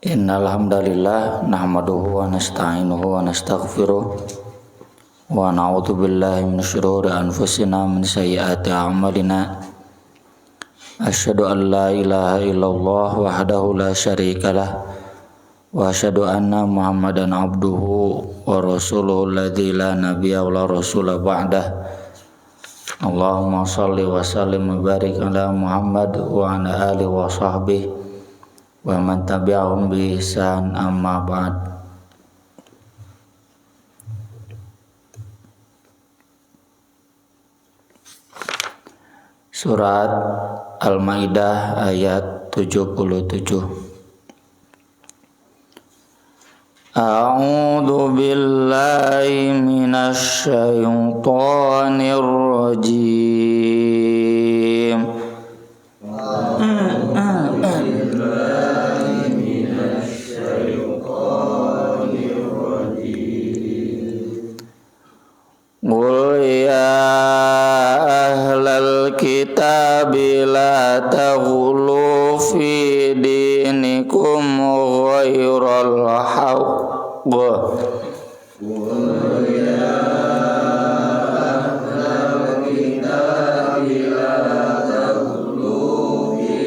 Innal hamdalillah nahmaduhu wa nasta'inuhu wa nastaghfiruh wa na'udzu billahi min syururi anfusina min sayyiati a'malina. Asyhadu an la ilaha illallah wahdahu la syarikalah wa asyhadu anna Muhammadan abduhu wa rasuluhu alladzi la nabiyya wa la rasula ba'dah. Allahumma shalli wa sallim wa barik ala Muhammad wa ala alihi wa sahbihi wa man tabi'ahum bi ihsan, amma ba'd. Surat Al-Maidah ayat 77. A'udzu billahi minasy syaithanir rajim. Qul ya ahlal kitabi la taghlu fi dinikum ghairal haqq. Qul ya ahlal kitabi la taghlu fi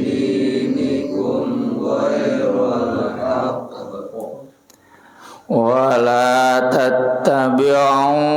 dinikum ghairal haqq wa la tattabi'u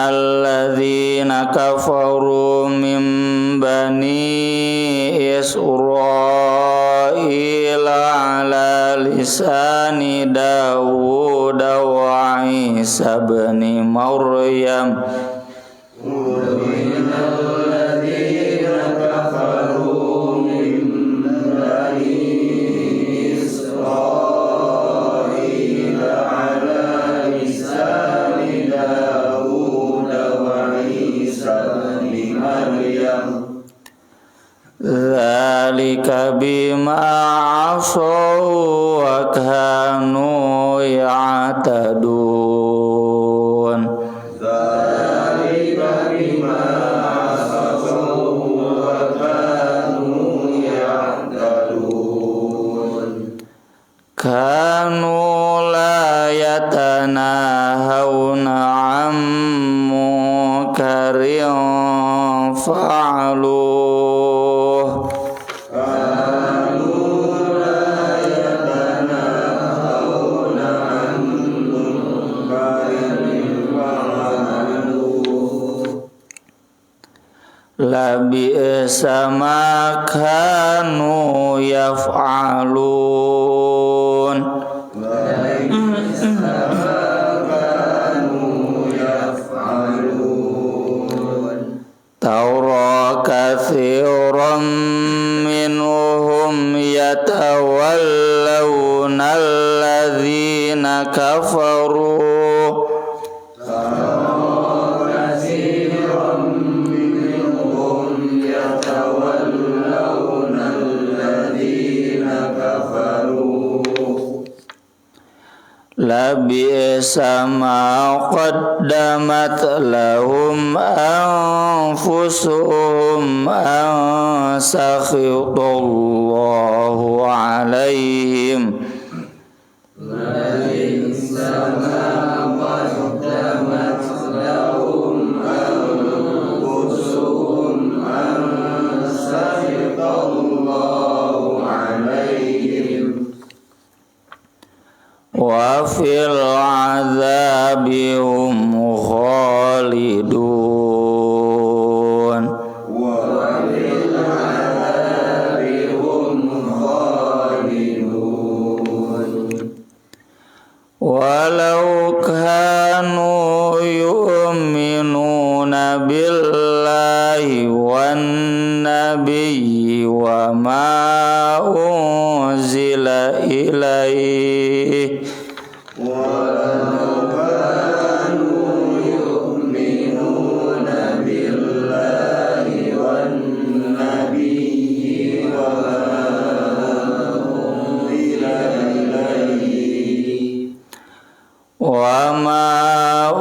Lu'inalladzina kafaru min bani Israila ala lisani Dawud wa Isa ibn Maryam. Dzalika bima 'asaw wa kanu ya'tadun. Dzalika bima 'asaw wa kanu ya'tadun. Kanu la yatanahawna 'an munkarin fa'alu. Labi'sa ma kanu yaf'alun. Tawra katsiran minhum yatawallawna alladzina kafaru. Labi'sa ma qaddamat lahum anfusuhum an sakhitallahu alaihim. Labi'sa ma qaddamat lahum anfusuhum an sakhitallahu alaihim. wa fil adzabi hum khalidun walau kanu yu'minuna billahi wan nabiyyi wa ma unzila ilaihi wa ma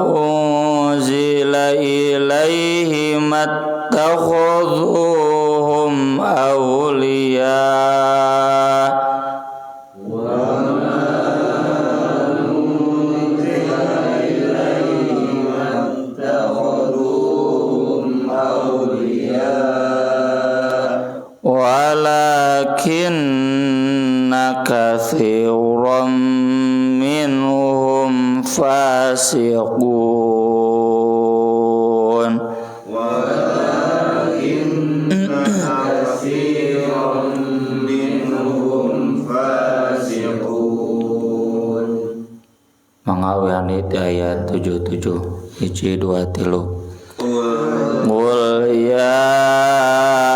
unzila ilaihi mattakhadhuhum awliya walakinna katsiran minhum fasiqun Mangawani ayat 77 hiji 2 3 Qul ya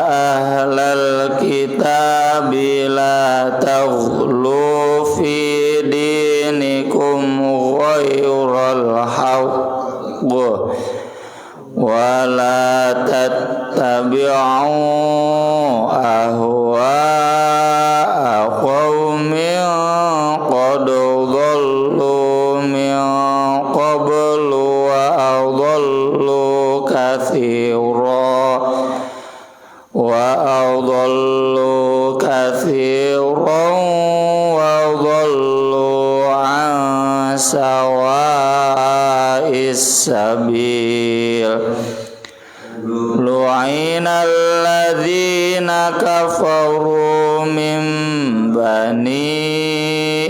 ahlal kitabi la taghlu fi dinikum ghairal haqq wa la tattabi'u ahwa'a qaumin qad dhallu min qablu wa adallu kathiran wa dhallu an sawa'is sabil lu'ina alladhina kafaru min bani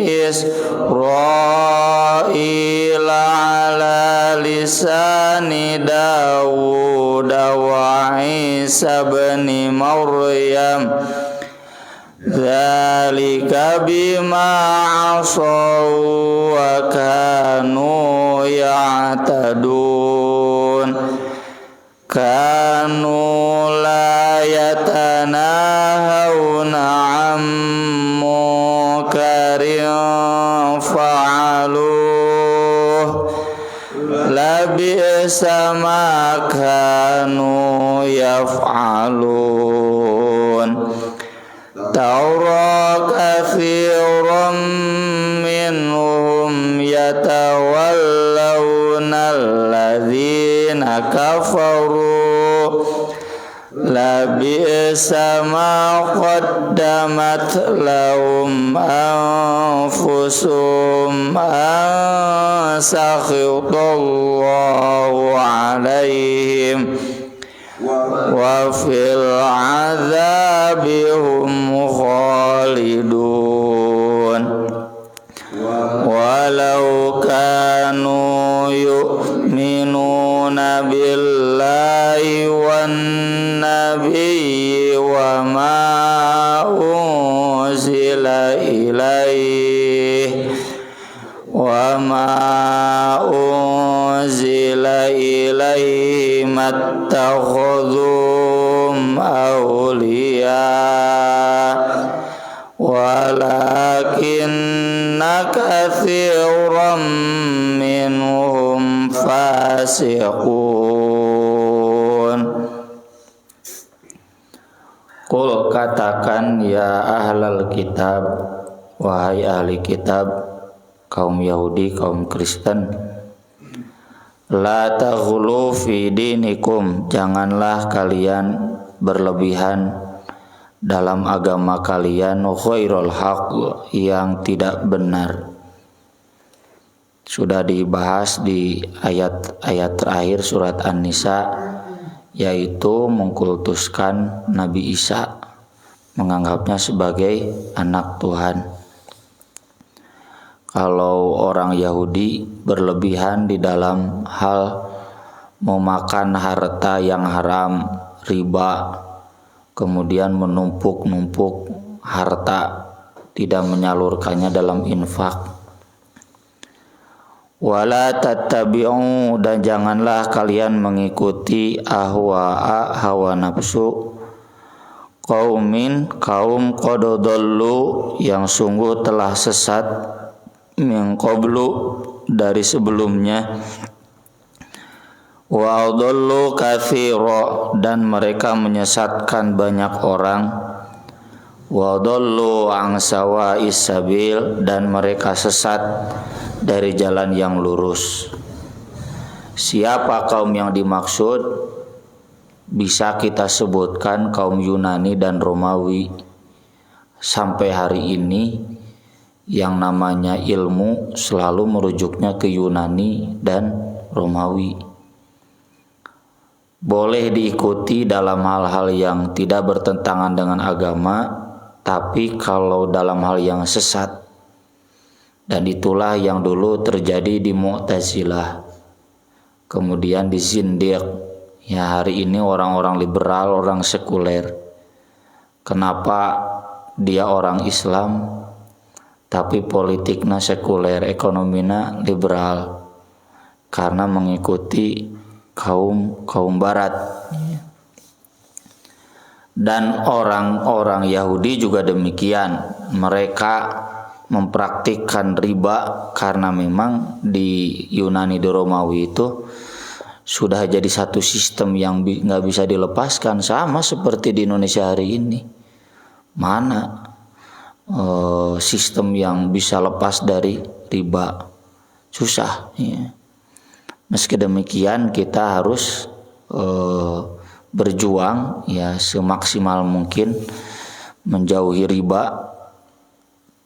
Israila ala lisani Dawud wa Isa bin Maryam dzalika bima 'asaw wa kanu ya'tadun kanu la yatanahawna 'an munkarin fa'aluh labi'sa ma kanu yaf'alun Tawra kathiran minhum yatawallawna alladhina kafaru labi'sa ma qaddamat lahum anfusuhum an sakhitallahu alaihim wa fil adzabi hum khalidun walau kanu yu'minuna billahi wan nabiyyi wa ma unzila ilaihi wa ma unzila ilaihi mattakhadhum awliya walakinna katsiran minhum fasiqun. Qul katakan ya ahlal kitab, wahai ahli kitab, kaum Yahudi, kaum Kristen, la taghlu fi dinikum, janganlah kalian berlebihan dalam agama kalian, ghairul haqq, yang tidak benar. Sudah dibahas di ayat-ayat terakhir surat An-Nisa, yaitu mengkultuskan Nabi Isa, menganggapnya sebagai anak Tuhan. kalau orang Yahudi berlebihan di dalam hal memakan harta yang haram, riba, kemudian menumpuk-numpuk harta, tidak menyalurkannya dalam infak. Wala tattabi'u, dan janganlah kalian mengikuti hawa nafsu kaum qad dhallu, yang sungguh telah sesat, min qablu, dari sebelumnya, wa adallu katsira, dan mereka menyesatkan banyak orang, wa adallu an sawa'is sabil, dan mereka sesat dari jalan yang lurus. Siapa kaum yang dimaksud? Bisa kita sebutkan kaum Yunani dan Romawi. Sampai hari ini yang namanya ilmu selalu merujuknya ke Yunani dan Romawi. Boleh diikuti dalam hal-hal yang tidak bertentangan dengan agama, tapi kalau dalam hal yang sesat. Dan itulah yang dulu terjadi di Mu'tazilah, kemudian di Zindiq. Ya, hari ini orang-orang liberal, orang sekuler. Kenapa dia orang Islam tapi politiknya sekuler, ekonominya liberal? Karena mengikuti kaum barat. Dan orang-orang Yahudi juga demikian. Mereka mempraktikkan riba karena memang di Yunani dan Romawi itu sudah jadi satu sistem yang nggak bisa dilepaskan, sama seperti di Indonesia hari ini. Mana sistem yang bisa lepas dari riba? Susah. Ya. Meski demikian kita harus berjuang ya semaksimal mungkin menjauhi riba.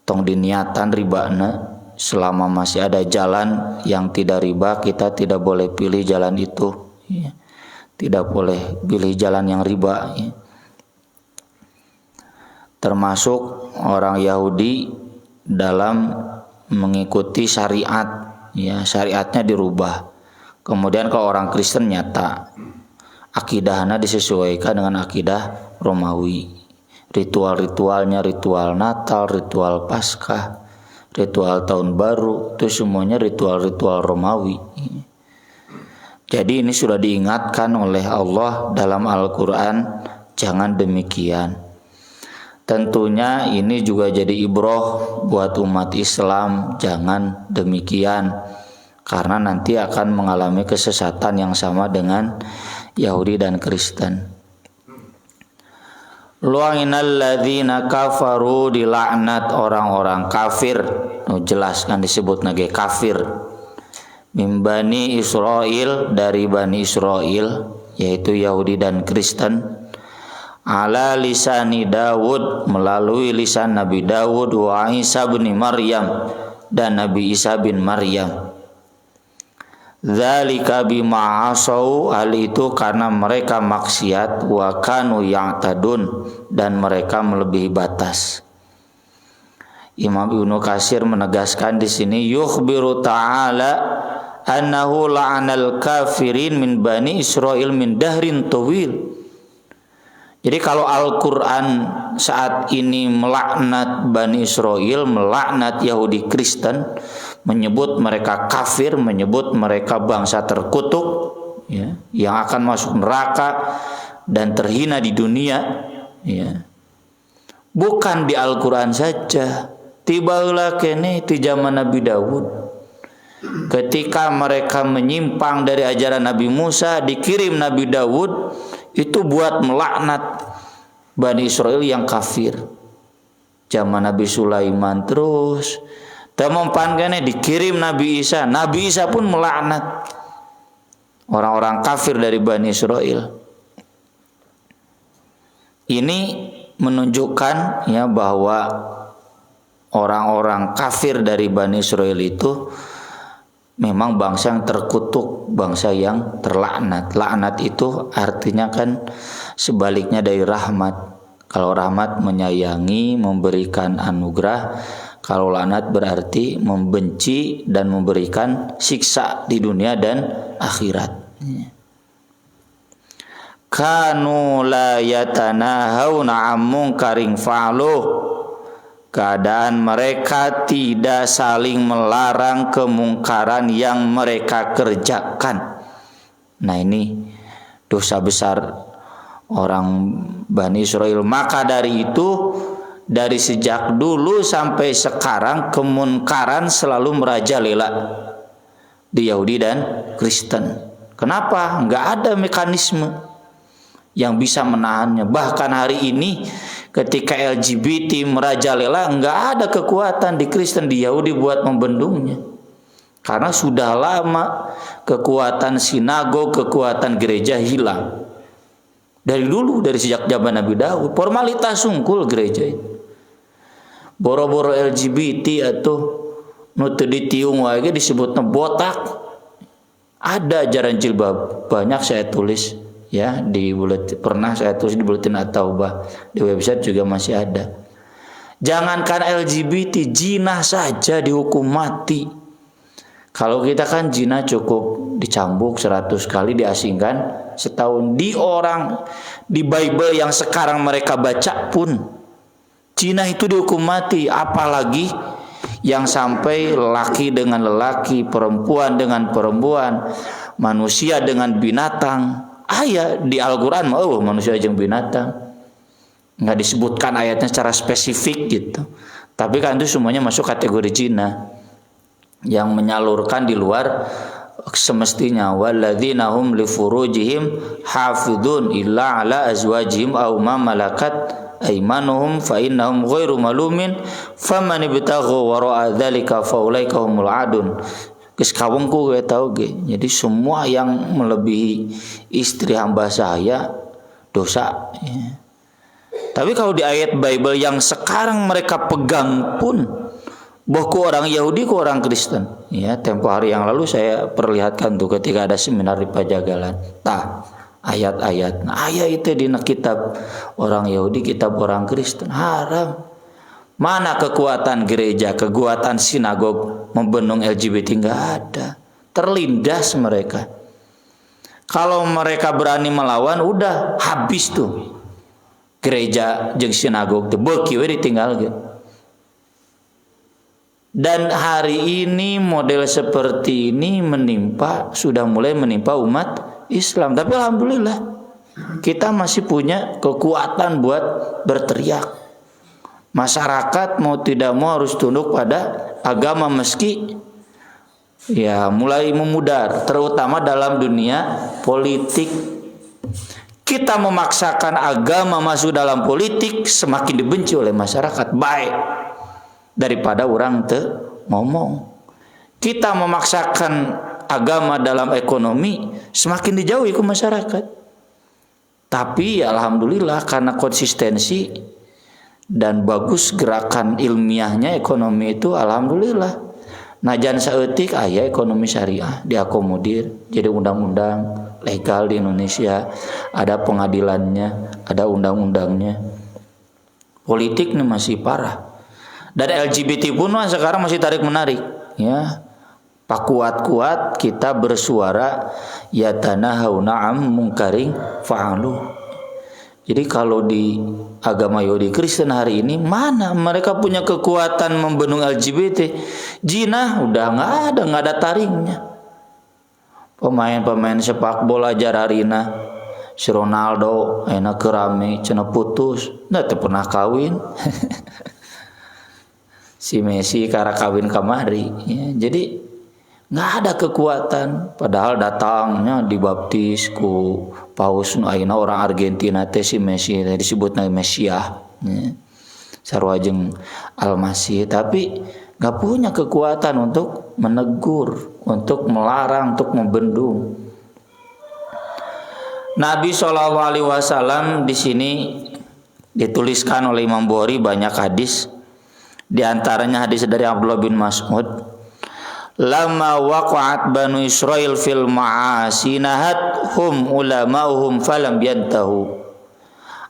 Tong diniatan ribana. Selama masih ada jalan yang tidak riba, kita tidak boleh pilih jalan itu. Ya. Tidak boleh pilih jalan yang riba. Ya. Termasuk orang Yahudi dalam mengikuti syariat. Ya, syariatnya dirubah. Kemudian kalau orang Kristen nyata akidahnya disesuaikan dengan akidah Romawi. Ritual-ritualnya ritual Natal, ritual Paskah, ritual tahun baru, itu semuanya ritual-ritual Romawi. Jadi ini sudah diingatkan oleh Allah dalam Al-Quran, jangan demikian. Tentunya ini juga jadi ibroh buat umat Islam, jangan demikian. Karena nanti akan mengalami kesesatan yang sama dengan Yahudi dan Kristen. Lu'inal ladzina kafaru, dilaknat orang-orang kafir. Jelaskan disebut nage kafir. Min Bani Israil, dari Bani Israil, yaitu Yahudi dan Kristen. Ala lisani Dawud, melalui lisan Nabi Dawud, wa Isa bin Maryam, dan Nabi Isa bin Maryam. Dzalika bima asau, hal itu karena mereka maksiat, wa kanu ya'tadun, dan mereka melebihi batas. Imam Ibnu Katsir menegaskan di sini, yukhbiru ta'ala annahu la'anal kafirin min bani Israil min dahrin tawil. Jadi kalau Al-Quran saat ini melaknat Bani Israel, melaknat Yahudi Kristen, menyebut mereka kafir, menyebut mereka bangsa terkutuk, ya, yang akan masuk neraka dan terhina di dunia, ya. Bukan di Al-Quran saja, tibalah kene di zaman Nabi Dawud. Ketika mereka menyimpang dari ajaran Nabi Musa, dikirim Nabi Dawud itu buat melaknat Bani Israel yang kafir. Zaman Nabi Sulaiman terus temompan kene dikirim Nabi Isa. Nabi Isa pun melaknat orang-orang kafir dari Bani Israel. Ini menunjukkan ya bahwa orang-orang kafir dari Bani Israel itu memang bangsa yang terkutuk, bangsa yang terlaknat. Laknat itu artinya kan sebaliknya dari rahmat. Kalau rahmat menyayangi, memberikan anugerah. Kalau laknat berarti membenci dan memberikan siksa di dunia dan akhirat. Kanu la yatanahawna 'an munkarin fa'aluh. Keadaan mereka tidak saling melarang kemungkaran yang mereka kerjakan. Nah, ini dosa besar orang Bani Israel. Maka dari itu, dari sejak dulu sampai sekarang kemungkaran selalu merajalela di Yahudi dan Kristen. Kenapa? Nggak ada mekanisme yang bisa menahannya. Bahkan hari ini ketika LGBT merajalela, nggak ada kekuatan di Kristen, di Yahudi buat membendungnya. Karena sudah lama kekuatan sinagog, kekuatan gereja hilang. Dari dulu, dari sejak zaman Nabi Daud, formalitas sungkul gereja itu. Boro-boro LGBT atau nu teu ditiung wae disebutna botak. Ada ajaran jilbab, banyak saya tulis ya di buletin, pernah saya tulis di buletin At-Taubah, di website juga masih ada. Jangankan LGBT, zina saja dihukum mati. Kalau kita kan zina cukup dicambuk 100 kali, diasingkan setahun. Di Bible yang sekarang mereka baca pun zina itu dihukum mati, apalagi yang sampai laki dengan lelaki, perempuan dengan perempuan, manusia dengan binatang. Ayat di Al-Quran manusia jeung binatang, nggak disebutkan ayatnya secara spesifik gitu, tapi kan itu semuanya masuk kategori zina yang menyalurkan di luar semestinya. Walladzina hum li furujihim hafidun illa ala azwajihim aw ma malakat aymanuhum fa innahum ghairu malumin faman ibtagha wara'a dzalika faulaika humul adun. Geus kawengku gue tahu ge. Jadi semua yang melebihi istri hamba saya dosa ya. Tapi kalau di ayat Bible yang sekarang mereka pegang pun, boh ku orang Yahudi ku orang Kristen ya, tempo hari yang lalu saya perlihatkan tuh ketika ada seminar di Pajagalan. Ayat-ayat. Nah, ayat itu di kitab orang Yahudi, kitab orang Kristen haram. Mana kekuatan gereja, kekuatan sinagog membendung LGBT? Nggak ada. Terlindas mereka. Kalau mereka berani melawan, udah habis tuh gereja jeung sinagog teh beuki we ditinggal gitu. Dan hari ini model seperti ini sudah mulai menimpa umat Islam. Tapi alhamdulillah kita masih punya kekuatan buat berteriak. Masyarakat mau tidak mau harus tunduk pada agama meski ya mulai memudar, terutama dalam dunia politik. Kita memaksakan agama masuk dalam politik semakin dibenci oleh masyarakat, baik daripada orang ngomong. Kita memaksakan agama dalam ekonomi semakin dijauhi ke masyarakat. Tapi alhamdulillah karena konsistensi dan bagus gerakan ilmiahnya ekonomi itu, alhamdulillah. Najan saeutik aya ekonomi syariah diakomodir jadi undang-undang legal di Indonesia, ada pengadilannya, ada undang-undangnya. Politik ini masih parah. Dan LGBT pun sekarang masih tarik menarik ya. Pak kuat-kuat kita bersuara ya tanahuna am munkaring fa'alu. Jadi kalau di agama Yahudi Kristen hari ini, mana mereka punya kekuatan membendung LGBT? Zina udah nggak ada taringnya. Pemain-pemain sepak bola jararina, si Ronaldo enak kerame, cenah putus, nggak pernah kawin. Si Messi kara kawin kamari, ya. Jadi nggak ada kekuatan, padahal datangnya dibaptis ku paus ayeuna orang Argentina teh si Messi disebutna Mesiah ya. Sarua jeung Al-Masih, tapi nggak punya kekuatan untuk menegur, untuk melarang, untuk membendung. Nabi SAW di sini dituliskan oleh Imam Bukhari banyak hadis, di antaranya hadis dari Abdullah bin Mas'ud. Lama waqa'at Banu Israil fil ma'asi nahat hum ulama'uhum falam yantahu.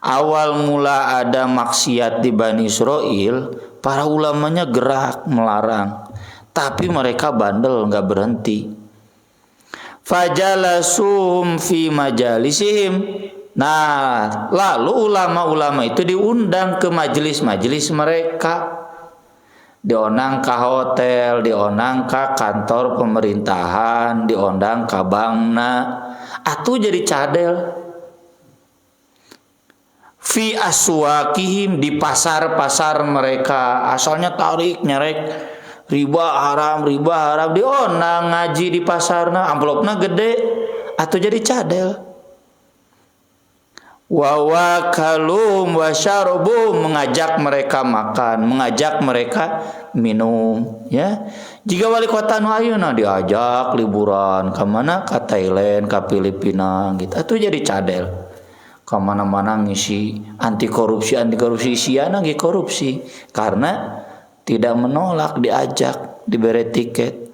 Awal mula ada maksiat di Bani Israel, Para ulamanya gerak melarang, tapi mereka bandel, nggak berhenti. Fajalasum fi majalisihim. Nah, lalu ulama-ulama itu diundang ke majelis-majelis mereka. Diundang ke hotel, diundang ke kantor pemerintahan, diundang ke bankna, atuh jadi cadel. Fi aswakihim, di pasar-pasar mereka, asalnya tarik nyerek riba haram diundang ngaji di pasarna, amplopna gede, atuh jadi cadel. Wa wakalum wa syarubum, mengajak mereka makan, mengajak mereka minum, ya. Jika wali kota nu ayeuna diajak liburan ke mana, ke Thailand, ke Filipina gitu, atuh jadi cadel. Ke mana-mana ngisi anti korupsi siana ge korupsi karena tidak menolak, diajak, diberi tiket.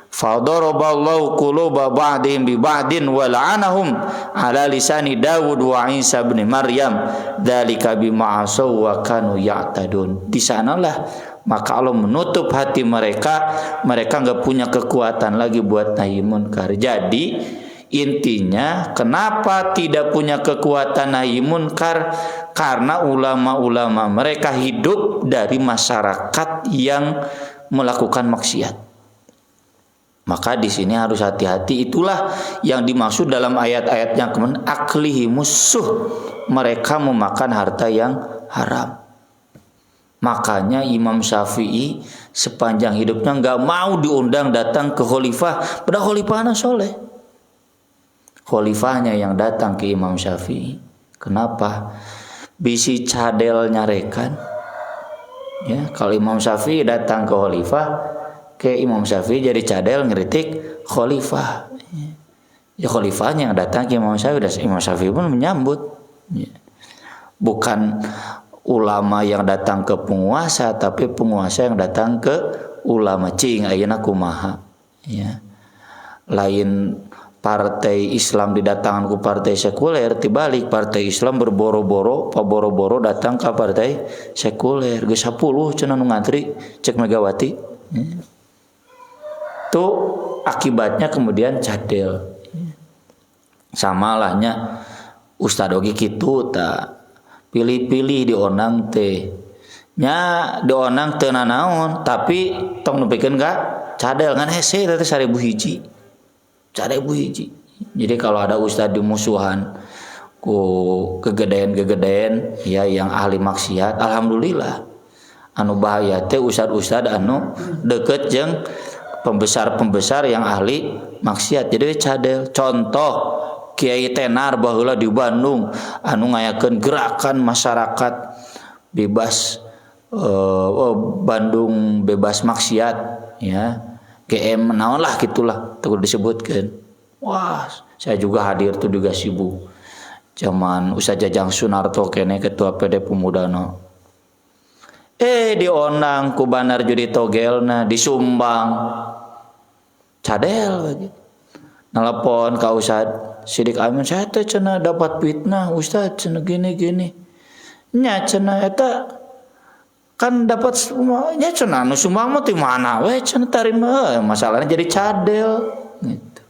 Fadaraballahu quluba ba'dihim bi ba'din wa la'anahum ala lisani Daud wa Isa bin Maryam dzalika bima asaw wa kanu ya'tadun. Di sanalah maka Allah menutup hati mereka enggak punya kekuatan lagi buat nahi munkar. Jadi intinya kenapa tidak punya kekuatan nahi munkar? Karena ulama-ulama mereka hidup dari masyarakat yang melakukan maksiat. Maka di sini harus hati-hati, itulah yang dimaksud dalam ayat-ayat yang kemudian aklihi musuh, mereka memakan harta yang haram. Makanya Imam Syafi'i sepanjang hidupnya enggak mau diundang datang ke khalifah, padahal khalifahnya soleh. Khalifahnya yang datang ke Imam Syafi'i. Kenapa? Bisi cadel nyarekan. Ya, kalau Imam Syafi'i datang ke khalifah, ke Imam Syafi'i jadi cadel ngeritik khalifah. Ya khalifahnya yang datang ke Imam Syafi'i, dan Imam Syafi'i pun menyambut. Ya. Bukan ulama yang datang ke penguasa, tapi penguasa yang datang ke ulama. Cing ayeuna kumaha. Ya. Lain partai Islam didatangkan ke partai sekuler, tibalik partai Islam berboro-boro datang ke partai sekuler. Geus 10 cenah nu ngantri cek Megawati. Ya. Itu akibatnya kemudian cadel. Sama lahnya Ustad oge kitu tak pilih-pilih dionang teh nya dionang teu nanaon tapi tong nepikeun ka cadel ngan hese teh 1000 hiji. 1000 hiji. Jadi kalau ada ustad di musuhan ku kegedean ya yang ahli maksiat, alhamdulillah anu bahaya teh ustad-ustad anu deket jeung pembesar-pembesar yang ahli maksiat. Jadi cadel. Contoh Kiai Tenar baheula di Bandung anu ngayakeun gerakan masyarakat bebas Bandung bebas maksiat, ya. GM naon lah gitulah teu disebutkeun. Wah, saya juga hadir tuh juga sibuk. Zaman Ustaz Jajang Sunarto kene ketua PD Pemudana. Diondang ku Banar Judi Togelna disumbang. Cadel lagi. Nelpon ka Ustaz Sidik Amin, saya teh cenah dapat fitnah Ustaz cenah gini. Nya cenah eta kan dapat nya cenah nu sumbang mah ti mana we cenah tarima, masalahnya jadi cadel gitu.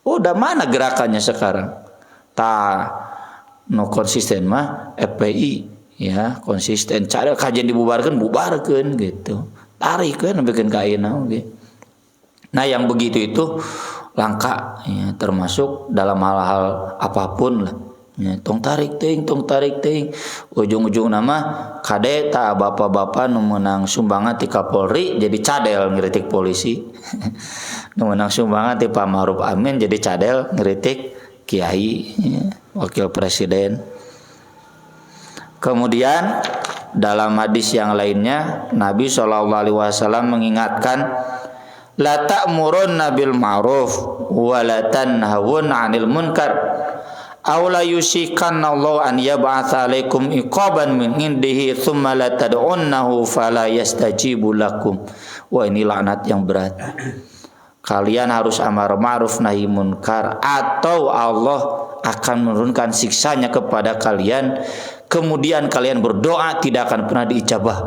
Udah mana gerakannya sekarang? No konsisten mah FPI ya, konsisten cadel kajian bubarkeun gitu. Tarik kan bikin ka ayeuna oge. Nah yang begitu itu langka ya, termasuk dalam hal-hal apapun lah ya, tong tarik ting ujung-ujung nama kade ta bapak-bapak nu menang sumbangan ti Kapolri jadi cadel ngeritik polisi nu menang sumbangan ti Pak Ma'ruf Amin jadi cadel ngeritik kiai ya, wakil presiden. Kemudian dalam hadis yang lainnya Nabi SAW mengingatkan la ta'murunna bil ma'ruf wa la tanhawunna 'anil munkar aw la yusikanna Allah an yab'atsa 'alaikum iqaban min indihi tsumma la tad'unnahu fala yastajibu lakum. Wah, ini laknat yang berat. Kalian harus amar ma'ruf nahi munkar atau Allah akan menurunkan siksanya kepada kalian, kemudian kalian berdoa tidak akan pernah diijabah.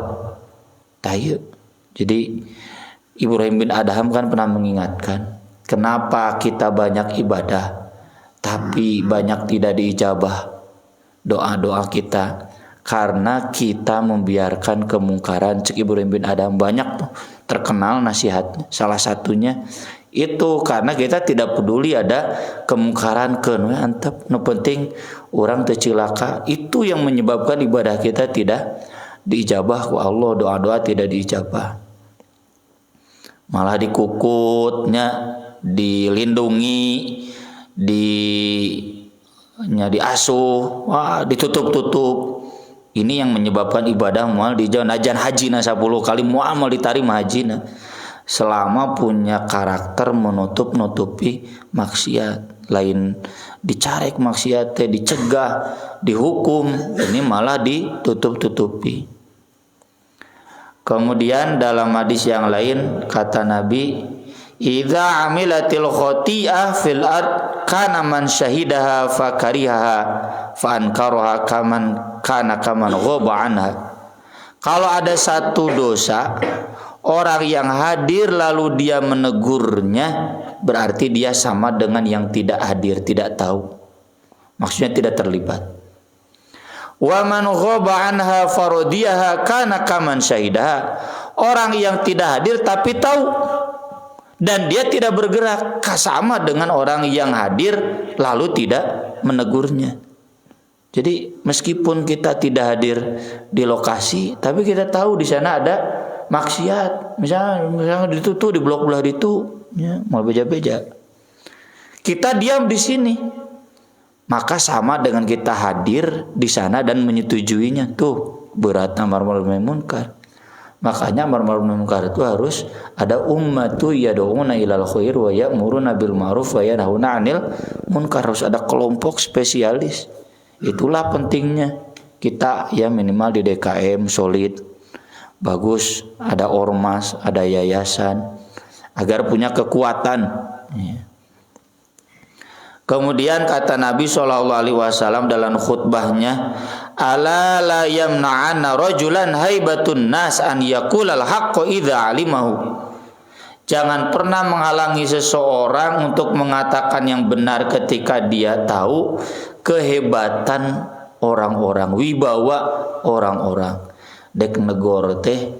Tahu. Jadi Ibrahim bin Adham kan pernah mengingatkan, kenapa kita banyak ibadah tapi banyak tidak diijabah doa-doa kita? Karena kita membiarkan kemungkaran. Cek Ibrahim bin Adham banyak tuh terkenal nasihatnya. Salah satunya itu karena kita tidak peduli ada kemungkaran antep. No penting orang tercilaka. Itu yang menyebabkan ibadah kita tidak diijabah ku Allah, doa-doa tidak diijabah. Malah dikukutnya, dilindungi, diasuh, wah ditutup-tutup. Ini yang menyebabkan ibadah mual dijauh. Najan hajina 10 kali mual diterima hajina. Selama punya karakter menutup-nutupi maksiat. Lain dicarek maksiat, dicegah, dihukum. Ini malah ditutup-tutupi. Kemudian dalam hadis yang lain kata Nabi, idza amilatil khati'ah fil ard kana man syahidaha fakarihaha fa ankaraha kaman ghaba anha. Kalau ada satu dosa, orang yang hadir lalu dia menegurnya, berarti dia sama dengan yang tidak hadir, tidak tahu. Maksudnya tidak terlibat. Wa man ghaba anha faradiyaha kana kaman syahidaha. Orang yang tidak hadir tapi tahu dan dia tidak bergerak, sama dengan orang yang hadir lalu tidak menegurnya. Jadi meskipun kita tidak hadir di lokasi, tapi kita tahu di sana ada maksiat. Misalnya ditutup di blok belah itu, ya, mau beja-beja. Kita diam di sini, maka sama dengan kita hadir di sana dan menyetujuinya. Tuh berat amar ma'ruf nahi munkar. Makanya amar ma'ruf nahi munkar itu harus ada ummatu yad'una ilal khair wa ya'muruna bil ma'ruf wa yanhauna 'anil munkar. Harus ada kelompok spesialis. Itulah pentingnya kita ya minimal di DKM solid, bagus, ada ormas, ada yayasan agar punya kekuatan. Ya. Kemudian kata Nabi SAW dalam khutbahnya, ala la yamna'anna rajulan haibatun nas an yaqulal haqqo idza alimahu. Jangan pernah menghalangi seseorang untuk mengatakan yang benar ketika dia tahu kehebatan orang-orang, wibawa orang-orang. Dek negor teh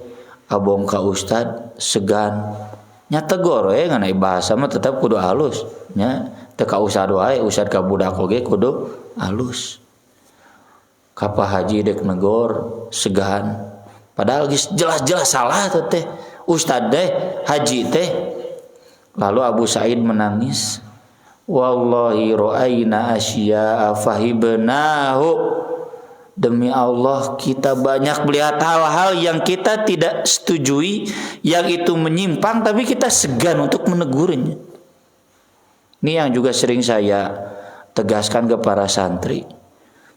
abong ka ustad segan nya tegor nganai bahasa mah tetap kudu halus nya teu ka ustad wae, ustad ka budak oge kudu halus. Ka Pak Haji dek negor segan padahal jelas-jelas salah teh ustad teh haji teh. Lalu Abu Sa'id menangis, wallahi ra'ayna asya'a fahibnahu. Demi Allah kita banyak melihat hal-hal yang kita tidak setujui, yang itu menyimpang, tapi kita segan untuk menegurnya. Ini yang juga sering saya tegaskan ke para santri.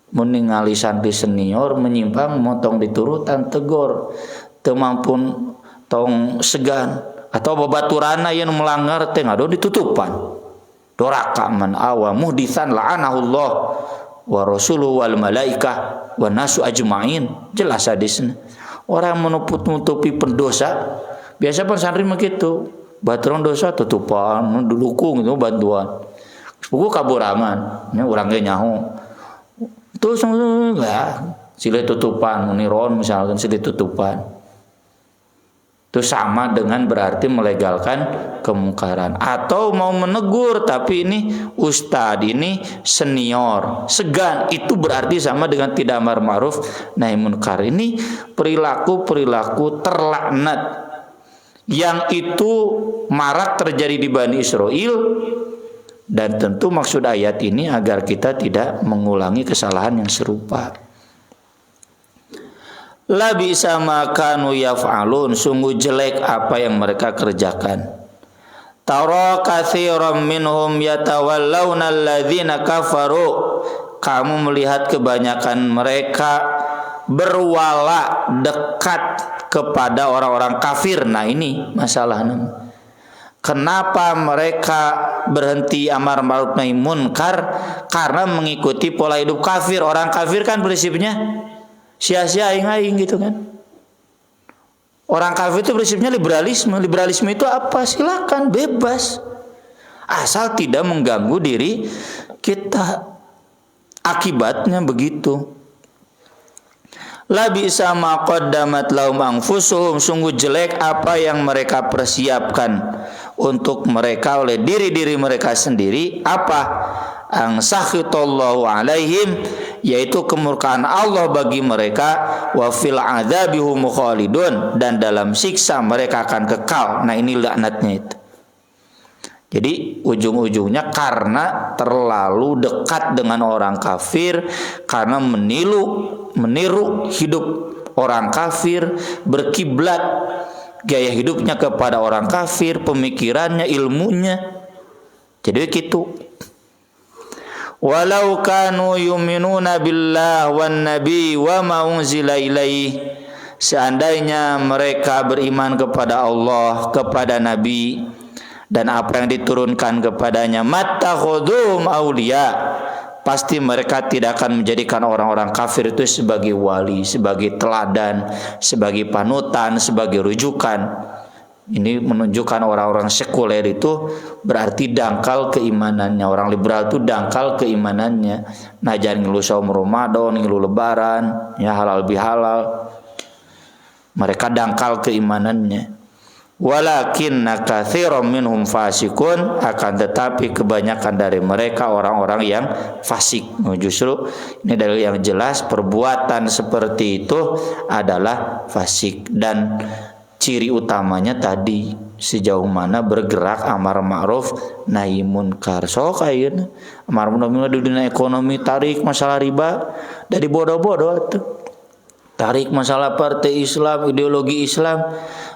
Meningali santri senior menyimpang, motong diturutan tegur, temampun tong segan atau babaturana yang melanggar teh ngado ditutupan. Doraka man awa muhdisan la'anahullah wa rasuluhu wal malaikah wa nasu ajma'in. Jelas hadisnya. Orang menutupi pendosa, biasa pesantren begitu. Baturan dosa tutupan, didukung itu bantuan. Sepuku kaburangan, nya urang ge nyaho. Terus sile tutupan muniron misalkan sile tutupan. Itu sama dengan berarti melegalkan kemungkaran. Atau mau menegur tapi ini ustad, ini senior, segan, itu berarti sama dengan tidak amar ma'ruf nahi munkar. Ini perilaku-perilaku terlaknat yang itu marak terjadi di Bani Israel. Dan tentu maksud ayat ini agar kita tidak mengulangi kesalahan yang serupa. La bisa makanu yaf'alun, sungguh jelek apa yang mereka kerjakan. Tara katsiran minhum yatawallawna alladzina kafaru. Kamu melihat kebanyakan mereka berwala dekat kepada orang-orang kafir. Nah ini masalahnya. Kenapa mereka berhenti amar ma'ruf nahi munkar? Karena mengikuti pola hidup kafir. Orang kafir kan prinsipnya sia-sia aing-aing gitu kan. Orang kafir itu prinsipnya liberalisme. Liberalisme itu apa? Silakan, bebas. Asal tidak mengganggu diri kita. Akibatnya begitu. La bi'sa ma qaddamat lahum anfusuhum, sungguh jelek apa yang mereka persiapkan untuk mereka oleh diri-diri mereka sendiri. Apa? Ang sakhitallahu alaihim, yaitu kemurkaan Allah bagi mereka, wa fil adzabihum khalidun, dan dalam siksa mereka akan kekal. Nah, ini laknatnya itu. Jadi ujung-ujungnya karena terlalu dekat dengan orang kafir, karena meniru hidup orang kafir, berkiblat gaya hidupnya kepada orang kafir, pemikirannya, ilmunya. Jadi gitu. Walau kanu yu'minuna billah wan nabi wa ma unzila ilaihi, seandainya mereka beriman kepada Allah, kepada nabi, dan apa yang diturunkan kepadanya, mattakhudhum auliya, pasti mereka tidak akan menjadikan orang-orang kafir itu sebagai wali, sebagai teladan, sebagai panutan, sebagai rujukan. Ini menunjukkan orang-orang sekuler itu berarti dangkal keimanannya. Orang liberal itu dangkal keimanannya. Nah, jangan ngilu saum Ramadan, ngilu lebaran, ya halal bihalal. Mereka dangkal keimanannya. Walakinna katsiran minhum fasikun, akan tetapi kebanyakan dari mereka orang-orang yang fasik. Justru ini dalil yang jelas perbuatan seperti itu adalah fasik, dan ciri utamanya tadi sejauh mana bergerak amar ma'ruf nahi munkar. Sok ayeuna amar ma'ruf di dunia ekonomi tarik masalah riba dari bodoh-bodoh atuh. Tarik masalah partai Islam, ideologi Islam,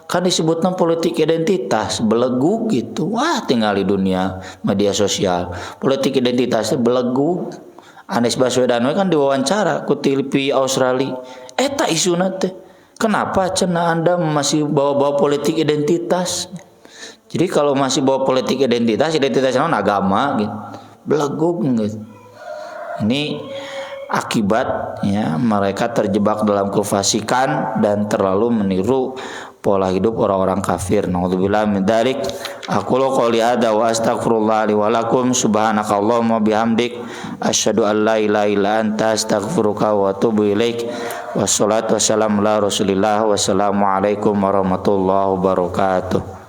kan disebutnya politik identitas, belegu gitu. Wah, tinggal di dunia media sosial, politik identitasnya belegu. Anies Baswedan kan diwawancara ku TV Australia. Eta isuna teh. Kenapa cenah Anda masih bawa-bawa politik identitas? Jadi kalau masih bawa politik identitas non agama gitu. Belegu gitu. Ini akibat ya mereka terjebak dalam kefasikan dan terlalu meniru pola hidup orang-orang kafir. Naudzubillah min dzalik. Aqulu qouli hadza wa astaghfirullah li wa lakum. Subhanakallahumma bihamdik asyhadu an la ilaha illa anta astaghfiruka wa atubu ilaik. Wassalatu wassalamu ala Rasulillah. Wassalamu alaikum warahmatullahi wabarakatuh.